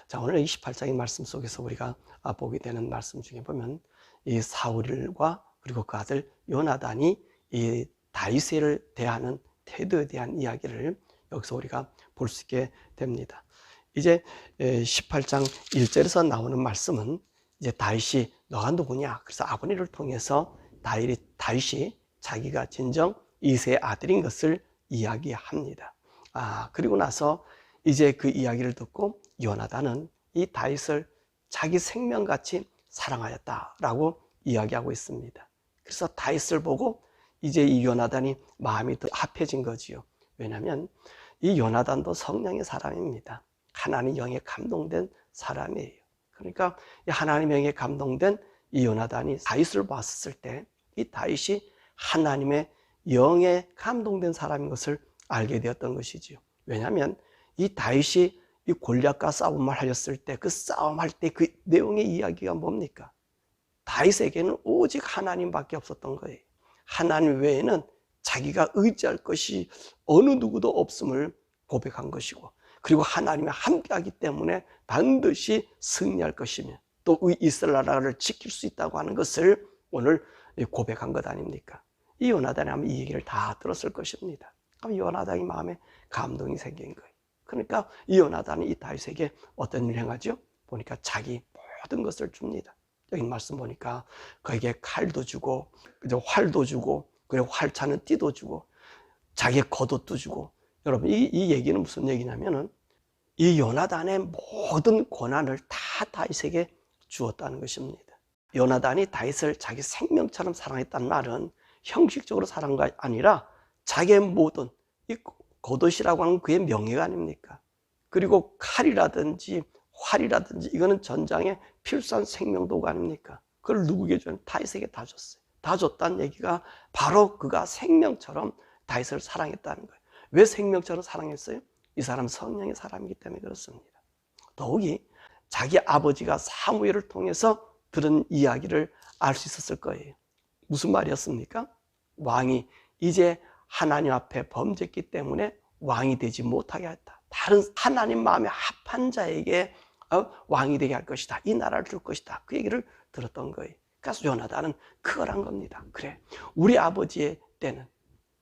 자, 오늘 28장의 말씀 속에서 우리가 보게 되는 말씀 중에 보면 이 사울과 그리고 그 아들 요나단이 이 다윗을 대하는 태도에 대한 이야기를 여기서 우리가 볼 수 있게 됩니다. 이제 18장 1절에서 나오는 말씀은 이제 다윗이 너가 누구냐? 그래서 아버지를 통해서 다윗이 자기가 진정 이새의 아들인 것을 이야기합니다. 그리고 나서 이제 그 이야기를 듣고 요나단은 이 다윗을 자기 생명같이 사랑하였다라고 이야기하고 있습니다. 그래서 다윗을 보고 이제 이 요나단이 마음이 더 합해진 거지요. 왜냐하면 이 요나단도 성령의 사람입니다. 하나님 영에 감동된 사람이에요. 그러니까 이 하나님 영에 감동된 이 요나단이 다윗을 봤을 때 이 다윗이 하나님의 영에 감동된 사람인 것을 알게 되었던 것이지요. 왜냐하면 이 다윗이 이 골리앗과 싸움을 하였을 때 그 싸움할 때 그 내용의 이야기가 뭡니까? 다윗에게는 오직 하나님밖에 없었던 거예요. 하나님 외에는 자기가 의지할 것이 어느 누구도 없음을 고백한 것이고, 그리고 하나님이 함께하기 때문에 반드시 승리할 것이며 또 이스라엘 나라를 지킬 수 있다고 하는 것을 오늘 고백한 것 아닙니까? 이 요나단이 아마 이 얘기를 다 들었을 것입니다. 그럼 요나단이 마음에 감동이 생긴 거예요. 그러니까 이 요나단이 이 다윗에게 어떤 일을 행하죠? 보니까 자기 모든 것을 줍니다. 여기 말씀 보니까 그에게 칼도 주고 활도 주고 그리고 활차는 띠도 주고 자기의 겉옷도 주고. 여러분 이 얘기는 무슨 얘기냐면은 이 요나단의 모든 권한을 다 다윗에게 주었다는 것입니다. 요나단이 다윗을 자기 생명처럼 사랑했다는 말은 형식적으로 사랑한 게 아니라 자기의 모든 이 겉옷이라고 하는 그의 명예가 아닙니까? 그리고 칼이라든지 활이라든지 이거는 전장에 필수한 생명도구 아닙니까? 그걸 누구에게 줬냐면 다윗에게 다 줬어요. 다 줬다는 얘기가 바로 그가 생명처럼 다윗을 사랑했다는 거예요. 왜 생명처럼 사랑했어요? 이 사람은 성령의 사람이기 때문에 그렇습니다. 더욱이 자기 아버지가 사무엘을 통해서 들은 이야기를 알 수 있었을 거예요. 무슨 말이었습니까? 왕이 이제 하나님 앞에 범죄했기 때문에 왕이 되지 못하게 했다. 다른 하나님 마음에 합한 자에게 왕이 되게 할 것이다. 이 나라를 줄 것이다. 그 얘기를 들었던 거예요. 그래서 요나단은 그걸 한 겁니다. 그래, 우리 아버지의 때는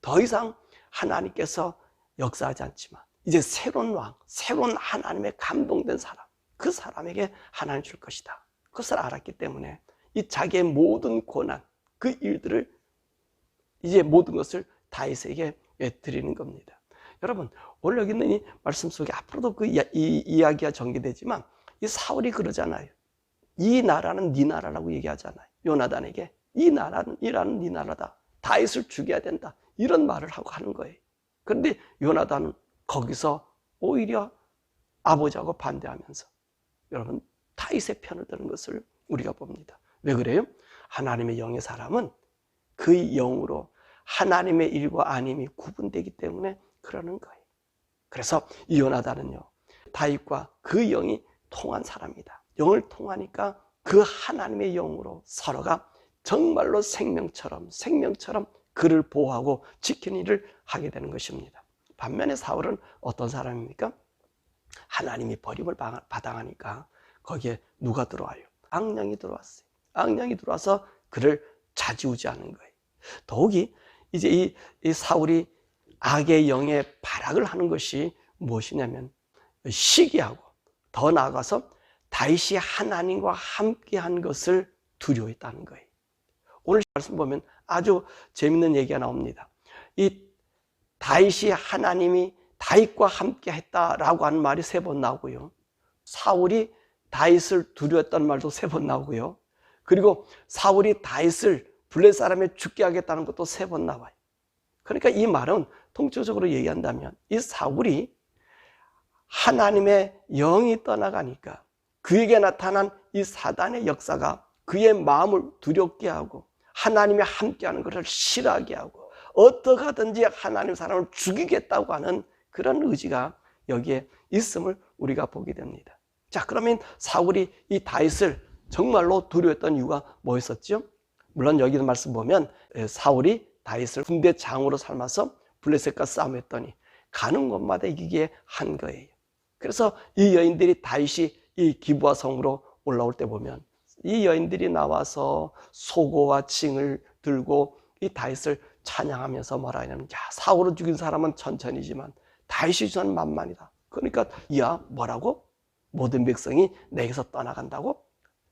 더 이상 하나님께서 역사하지 않지만 이제 새로운 왕, 새로운 하나님의 감동된 사람, 그 사람에게 하나님 줄 것이다. 그것을 알았기 때문에 이 자기의 모든 고난, 그 일들을 이제 모든 것을 다윗에게 드리는 겁니다. 여러분, 오늘 여기 있는 이 말씀 속에 앞으로도 이 이야기가 전개되지만 이 사울이 그러잖아요. 이 나라는 네 나라라고 얘기하잖아요. 요나단에게 이 나라는 네 나라다. 다윗을 죽여야 된다. 이런 말을 하고 하는 거예요. 그런데 요나단은 거기서 오히려 아버지하고 반대하면서 여러분 다윗의 편을 드는 것을 우리가 봅니다. 왜 그래요? 하나님의 영의 사람은 그 영으로 하나님의 일과 아님이 구분되기 때문에 그러는 거예요. 그래서 이 요나단은요, 다윗과 그 영이 통한 사람이다. 영을 통하니까 그 하나님의 영으로 서로가 정말로 생명처럼 그를 보호하고 지키는 일을 하게 되는 것입니다. 반면에 사울은 어떤 사람입니까? 하나님이 버림을 받아가니까 거기에 누가 들어와요? 악령이 들어왔어요. 악령이 들어와서 그를 좌지우지하는 거예요. 더욱이 이제 이 사울이 악의 영에 발악을 하는 것이 무엇이냐면 시기하고 더 나아가서 다윗이 하나님과 함께한 것을 두려워했다는 거예요. 오늘 말씀 보면 아주 재밌는 얘기가 나옵니다. 이 다윗이 하나님이 다윗과 함께 했다라고 하는 말이 3번 나오고요. 사울이 다윗을 두려웠다는 말도 3번 나오고요. 그리고 사울이 다윗을 블레 사람에 죽게 하겠다는 것도 3번 나와요. 그러니까 이 말은 통째적으로 얘기한다면 이 사울이 하나님의 영이 떠나가니까 그에게 나타난 이 사단의 역사가 그의 마음을 두렵게 하고 하나님이 함께하는 것을 싫어하게 하고 어떻게 하든지 하나님 사람을 죽이겠다고 하는 그런 의지가 여기에 있음을 우리가 보게 됩니다. 자, 그러면 사울이 이 다윗을 정말로 두려워했던 이유가 뭐였었죠? 물론 여기 있는 말씀 보면 사울이 다윗을 군대 장으로 삼아서 블레셋과 싸움했더니 가는 곳마다 이기게 한 거예요. 그래서 이 여인들이 다윗이 이 기브아 성으로 올라올 때 보면 이 여인들이 나와서 소고와 징을 들고 이 다윗을 찬양하면서 뭐라 하냐면, 야, 사울을 죽인 사람은 천천히지만 다윗이 주는 만만이다. 그러니까 야, 뭐라고? 모든 백성이 내게서 떠나간다고?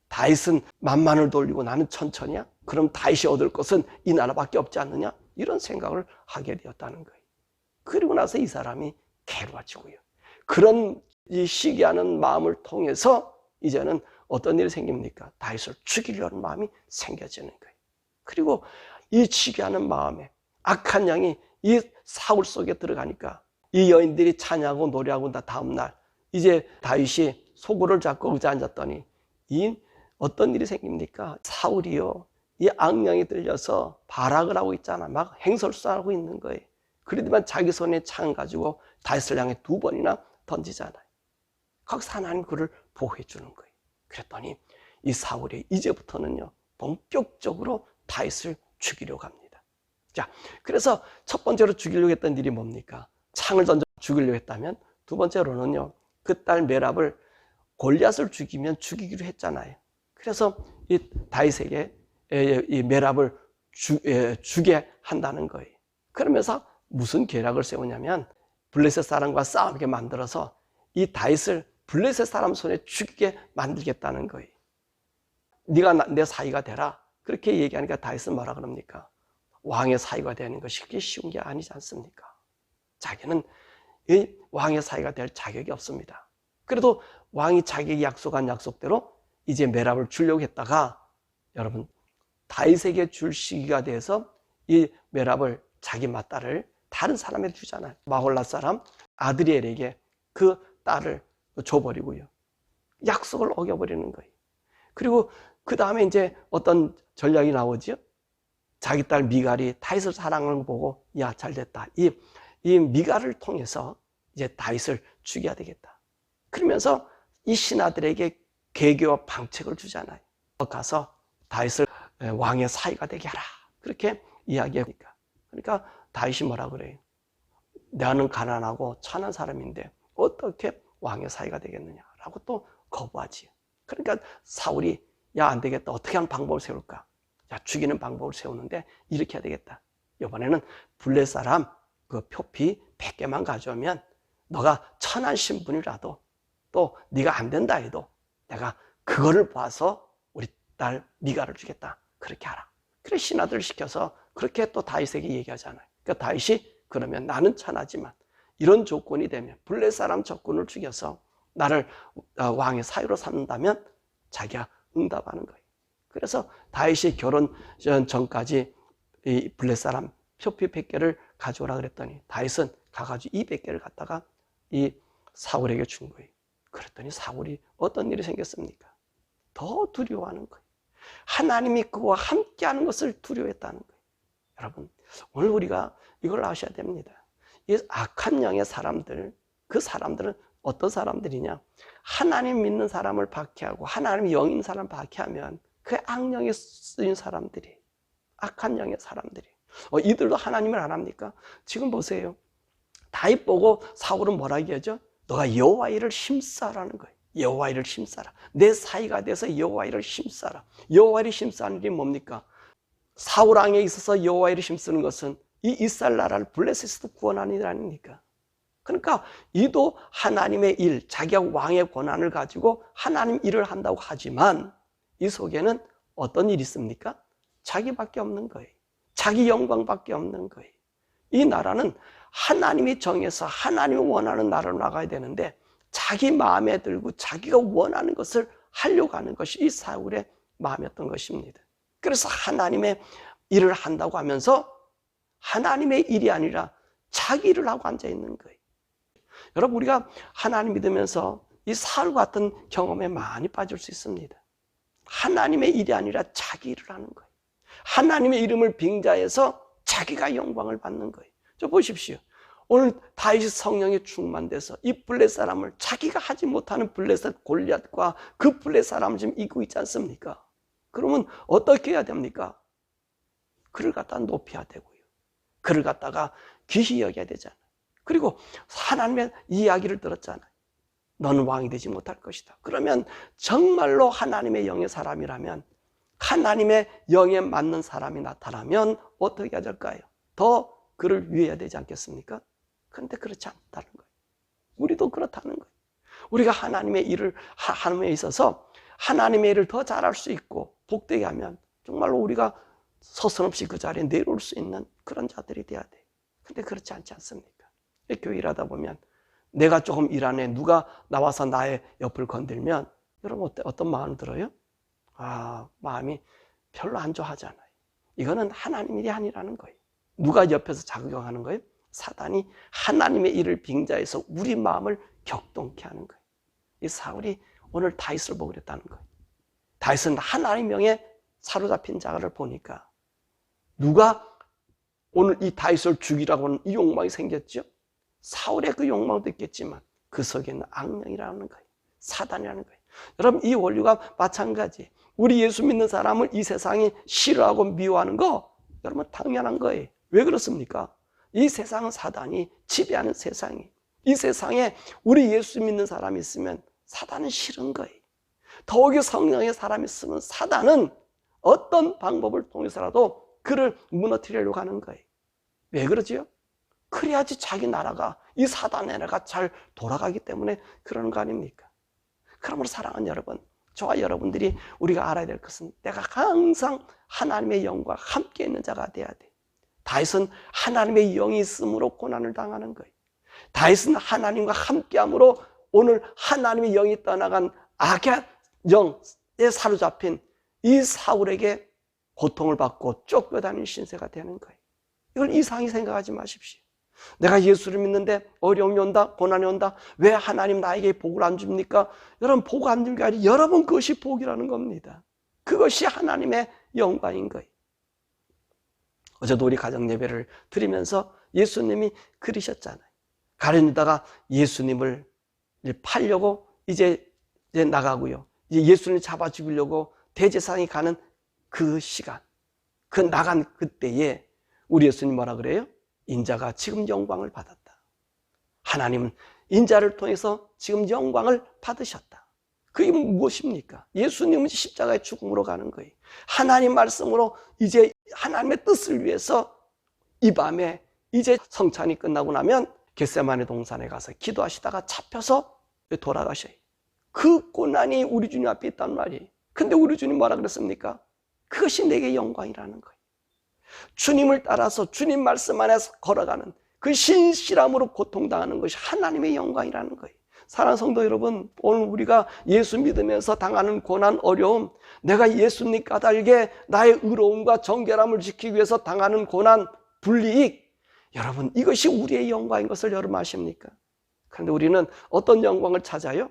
다윗은 만만을 돌리고 나는 천천히야? 그럼 다윗이 얻을 것은 이 나라밖에 없지 않느냐? 이런 생각을 하게 되었다는 거예요. 그리고 나서 이 사람이 괴로워지고요. 그런 이 시기하는 마음을 통해서 이제는 어떤 일이 생깁니까? 다윗을 죽이려는 마음이 생겨지는 거예요. 그리고 이 시기하는 마음에 악한 영이 이 사울 속에 들어가니까 이 여인들이 찬양하고 노래하고 나 다음날 이제 다윗이 소고를 잡고 의자에 앉았더니 이 어떤 일이 생깁니까? 사울이요, 이 악령이 들려서 발악을 하고 있잖아. 막 행설수하고 있는 거예요. 그러더만 자기 손에 창 가지고 다윗을 향해 2번이나 던지잖아요. 거기서 하나님 그를 보호해 주는 거예요. 그랬더니 이 사울이 이제부터는요, 본격적으로 다윗을 죽이려고 합니다. 자, 그래서 첫 번째로 죽이려고 했던 일이 뭡니까? 창을 던져 죽이려고 했다면, 두 번째로는요, 그 딸 메랍을 골리앗을 죽이면 죽이기로 했잖아요. 그래서 이 다윗에게 이 메랍을 주게 한다는 거예요. 그러면서 무슨 계략을 세우냐면 블레셋 사람과 싸우게 만들어서 이 다윗을 블레셋 사람 손에 죽이게 만들겠다는 거예요. 네가 내 사이가 되라. 그렇게 얘기하니까 다윗은 뭐라 그럽니까? 왕의 사이가 되는 것이 그렇게 쉬운 게 아니지 않습니까? 자기는 이 왕의 사이가 될 자격이 없습니다. 그래도 왕이 자기에게 약속한 약속대로 이제 메랍을 주려고 했다가, 여러분, 다윗에게 줄 시기가 돼서 이 메랍을 자기 맏딸을 다른 사람에게 주잖아요. 마홀라 사람 아드리엘에게 그 딸을 줘버리고요. 약속을 어겨버리는 거예요. 그리고 그 다음에 이제 어떤 전략이 나오죠. 자기 딸 미갈이 다윗을 사랑하는 걸 보고, 야, 잘 됐다. 이 미갈을 통해서 이제 다윗을 죽여야 되겠다. 그러면서 이 신하들에게 계교와 방책을 주잖아요. 가서 다윗을 왕의 사이가 되게 하라. 그렇게 이야기하니까. 그러니까 다윗이 뭐라 그래요? 나는 가난하고 천한 사람인데 어떻게 왕의 사이가 되겠느냐라고 또 거부하지. 그러니까 사울이, 야, 안 되겠다. 어떻게 하는 방법을 세울까? 야, 죽이는 방법을 세우는데 이렇게 해야 되겠다. 이번에는 블레 사람 그 표피 100개만 가져오면 너가 천한 신분이라도, 또 네가 안 된다 해도 내가 그거를 봐서 우리 딸 미갈을 주겠다. 그렇게 하라. 그래 신하들을 시켜서 그렇게 또 다윗에게 얘기하잖아요. 그러니까 다윗이, 그러면 나는 천하지만 이런 조건이 되면 블레 사람 적군을 죽여서 나를 왕의 사위로 삼는다면 자기가 응답하는 거예요. 그래서 다윗이 결혼 전까지 이 블레 사람 표피 100개를 가져오라 그랬더니 다윗은 가가지고 200개를 갖다가 이 사울에게 준 거예요. 그랬더니 사울이 어떤 일이 생겼습니까? 더 두려워하는 거예요. 하나님이 그와 함께하는 것을 두려워했다는 거예요. 여러분, 오늘 우리가 이걸 아셔야 됩니다. 이 악한 영의 사람들, 그 사람들은 어떤 사람들이냐? 하나님 믿는 사람을 박해하고 하나님 영인 사람을 박해하면 그 악령에 쓰인 사람들이, 악한 영의 사람들이, 이들도 하나님을 안 합니까? 지금 보세요. 다윗 보고 사울은 뭐라 얘기하죠? 너가 여호와 일을 힘싸라는 거예요. 여호와 일을 힘싸라. 내 사이가 돼서 여호와 일을 힘싸라. 여호와 일을 힘싸는 게 뭡니까? 사울 왕에 있어서 여호와 일을 힘쓰는 것은 이 이스라엘 나라를 블레셋에서 구원하는 일 아닙니까? 그러니까 이도 하나님의 일, 자기가 왕의 권한을 가지고 하나님 일을 한다고 하지만 이 속에는 어떤 일이 있습니까? 자기밖에 없는 거예요. 자기 영광밖에 없는 거예요. 이 나라는 하나님이 정해서 하나님이 원하는 나라로 나가야 되는데 자기 마음에 들고 자기가 원하는 것을 하려고 하는 것이 이 사울의 마음이었던 것입니다. 그래서 하나님의 일을 한다고 하면서 하나님의 일이 아니라 자기 일을 하고 앉아 있는 거예요. 여러분, 우리가 하나님 믿으면서 이 사울 같은 경험에 많이 빠질 수 있습니다. 하나님의 일이 아니라 자기 일을 하는 거예요. 하나님의 이름을 빙자해서 자기가 영광을 받는 거예요. 저 보십시오. 오늘 다윗이 성령에 충만돼서 이 블레 사람을, 자기가 하지 못하는 블레셋 골리앗과 그 블레 사람을 지금 이기고 있지 않습니까? 그러면 어떻게 해야 됩니까? 그를 갖다 높여야 되고요. 그를 갖다가 귀히 여겨야 되잖아요. 그리고 하나님의 이야기를 들었잖아요. 너는 왕이 되지 못할 것이다. 그러면 정말로 하나님의 영의 사람이라면, 하나님의 영에 맞는 사람이 나타나면 어떻게 해야 될까요? 더 그를 위해야 되지 않겠습니까? 그런데 그렇지 않다는 거예요. 우리도 그렇다는 거예요. 우리가 하나님의 일을 하는 데 있어서 하나님의 일을 더 잘할 수 있고 복되게 하면 정말로 우리가 서슴없이 그 자리에 내려올 수 있는 그런 자들이 돼야 돼요. 근데 그렇지 않지 않습니까? 교회 일하다 보면 내가 조금 일하네, 누가 나와서 나의 옆을 건들면 여러분 어떤 마음 들어요? 마음이 별로 안 좋아하잖아요. 이거는 하나님 일이 아니라는 거예요. 누가 옆에서 작용하는 거예요? 사단이 하나님의 일을 빙자해서 우리 마음을 격동케 하는 거예요. 이 사울이 오늘 다윗을 보고 그랬다는 거예요. 다윗은 하나님의 영에 사로잡힌 자를 보니까 누가 오늘 이 다윗을 죽이라고 하는 이 욕망이 생겼죠? 사울의 그 욕망도 있겠지만 그 속에는 악령이라는 거예요. 사단이라는 거예요. 여러분, 이 원리가 마찬가지. 우리 예수 믿는 사람을 이 세상이 싫어하고 미워하는 거 여러분 당연한 거예요. 왜 그렇습니까? 이 세상은 사단이 지배하는 세상이에요. 이 세상에 우리 예수 믿는 사람이 있으면 사단은 싫은 거예요. 더욱이 성령의 사람이 있으면 사단은 어떤 방법을 통해서라도 그를 무너뜨리려고 하는 거예요. 왜 그러지요? 그래야지 자기 나라가, 이 사단의 나라가 잘 돌아가기 때문에 그러는 거 아닙니까? 그러므로 사랑하는 여러분, 저와 여러분들이 우리가 알아야 될 것은 내가 항상 하나님의 영과 함께 있는 자가 돼야 돼. 다윗은 하나님의 영이 있으므로 고난을 당하는 거예요. 다윗은 하나님과 함께함으로 오늘 하나님의 영이 떠나간 악의 영에 사로잡힌 이 사울에게 고통을 받고 쫓겨다니는 신세가 되는 거예요. 이걸 이상히 생각하지 마십시오. 내가 예수를 믿는데 어려움이 온다, 고난이 온다, 왜 하나님 나에게 복을 안 줍니까? 여러분, 복 안 주는 게 아니라 여러분 그것이 복이라는 겁니다. 그것이 하나님의 영광인 거예요. 어제도 우리 가정 예배를 드리면서 예수님이 그러셨잖아요. 가룟 유다가 예수님을 팔려고 이제 나가고요. 이제 예수님을 잡아 죽이려고 대제사장이 가는 그 시간, 그 나간 그때에 우리 예수님 뭐라 그래요? 인자가 지금 영광을 받았다. 하나님은 인자를 통해서 지금 영광을 받으셨다. 그게 무엇입니까? 예수님은 십자가의 죽음으로 가는 거예요. 하나님 말씀으로 이제 하나님의 뜻을 위해서 이 밤에 이제 성찬이 끝나고 나면 겟세마네 동산에 가서 기도하시다가 잡혀서 돌아가셔요. 그 고난이 우리 주님 앞에 있단 말이에요. 근데 우리 주님 뭐라 그랬습니까? 그것이 내게 영광이라는 거예요. 주님을 따라서 주님 말씀 안에서 걸어가는 그 신실함으로 고통당하는 것이 하나님의 영광이라는 거예요. 사랑하는 성도 여러분, 오늘 우리가 예수 믿으면서 당하는 고난, 어려움, 내가 예수님 까닭에 나의 의로움과 정결함을 지키기 위해서 당하는 고난, 불이익, 여러분 이것이 우리의 영광인 것을 여러분 아십니까? 그런데 우리는 어떤 영광을 찾아요?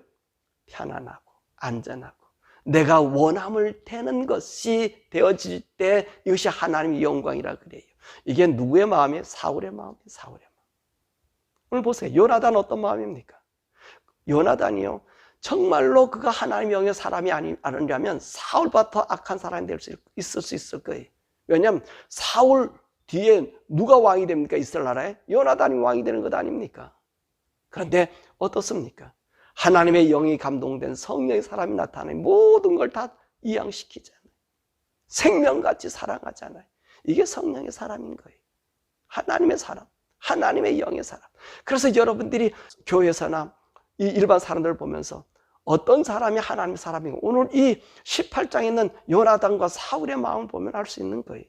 편안하고 안전하고 내가 원함을 되는 것이 되어질 때 이것이 하나님의 영광이라 그래요. 이게 누구의 마음이에요? 사울의 마음이에요. 사울의 마음. 오늘 보세요. 요나단 어떤 마음입니까? 요나단이요, 정말로 그가 하나님의 영의 사람이 아니라면 사울보다 더 악한 사람이 될 수 있을 거예요. 왜냐하면 사울 뒤에 누가 왕이 됩니까? 이스라엘 나라에? 요나단이 왕이 되는 것 아닙니까? 그런데 어떻습니까? 하나님의 영이 감동된 성령의 사람이 나타나니 모든 걸 다 이양시키잖아요. 생명같이 사랑하잖아요. 이게 성령의 사람인 거예요. 하나님의 사람, 하나님의 영의 사람. 그래서 여러분들이 교회에서나 이 일반 사람들을 보면서 어떤 사람이 하나님의 사람인가, 오늘 이 18장에 있는 요나단과 사울의 마음을 보면 알 수 있는 거예요.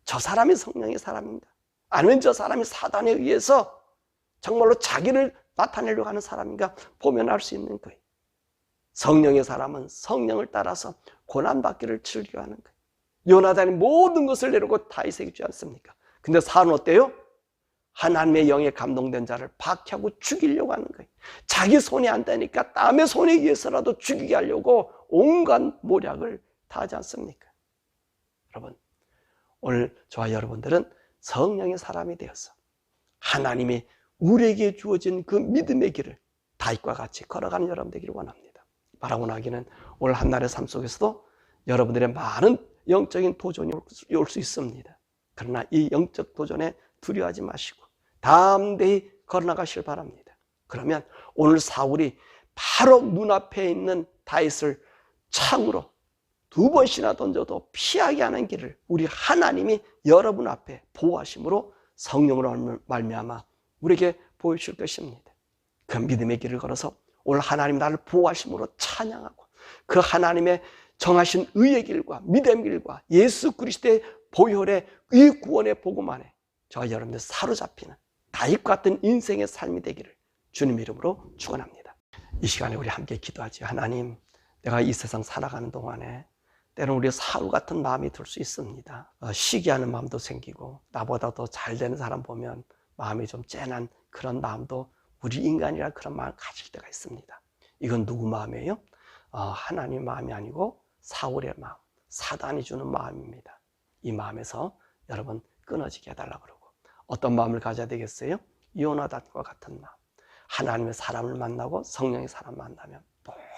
저 사람이 성령의 사람입니다. 아니면 저 사람이 사단에 의해서 정말로 자기를 나타내려고 하는 사람인가 보면 알 수 있는 거예요. 성령의 사람은 성령을 따라서 고난받기를 즐겨하는 거예요. 요나단이 모든 것을 내려고 다윗에게 주지 않습니까? 근데 사울은 어때요? 하나님의 영에 감동된 자를 박해하고 죽이려고 하는 거예요. 자기 손이 안 되니까 남의 손에 의해서라도 죽이게 하려고 온갖 모략을 다 하지 않습니까? 여러분, 오늘 저와 여러분들은 성령의 사람이 되어서 하나님이 우리에게 주어진 그 믿음의 길을 다윗과 같이 걸어가는 여러분 되기를 원합니다. 바라고 나기는 오늘 한날의 삶 속에서도 여러분들의 많은 영적인 도전이 올 수 있습니다. 그러나 이 영적 도전에 두려워하지 마시고 담대히 걸어나가시길 바랍니다. 그러면 오늘 사울이 바로 눈앞에 있는 다윗을 창으로 2번씩이나 던져도 피하게 하는 길을 우리 하나님이 여러분 앞에 보호하심으로 성령으로 말미암아 우리에게 보여줄 것입니다. 그 믿음의 길을 걸어서 오늘 하나님 나를 보호하심으로 찬양하고 그 하나님의 정하신 의의 길과 믿음의 길과 예수 그리스도의 보혈의 이 구원의 복음 안에 저와 여러분들 사로잡히는 다윗 같은 인생의 삶이 되기를 주님 이름으로 축원합니다. 이 시간에 우리 함께 기도하지. 하나님, 내가 이 세상 살아가는 동안에 때로는 우리 사울 같은 마음이 들 수 있습니다. 시기하는 마음도 생기고 나보다 더 잘 되는 사람 보면 마음이 좀 짠한 그런 마음도 우리 인간이라 그런 마음을 가질 때가 있습니다. 이건 누구 마음이에요? 하나님 마음이 아니고 사울의 마음, 사단이 주는 마음입니다. 이 마음에서 여러분 끊어지게 해달라고 그러고 어떤 마음을 가져야 되겠어요? 요나단과 같은 마음. 하나님의 사람을 만나고 성령의 사람 만나면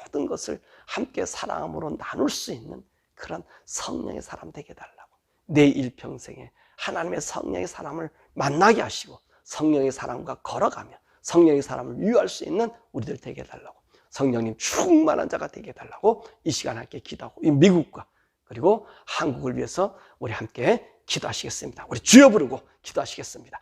모든 것을 함께 사랑함으로 나눌 수 있는 그런 성령의 사람 되게 해달라고. 내 일평생에 하나님의 성령의 사람을 만나게 하시고 성령의 사람과 걸어가며 성령의 사람을 유효할 수 있는 우리들 되게 해달라고. 성령님 충만한 자가 되게 해달라고 이 시간 함께 기도하고 이 미국과 그리고 한국을 위해서 우리 함께 기도하시겠습니다. 우리 주여 부르고 기도하시겠습니다.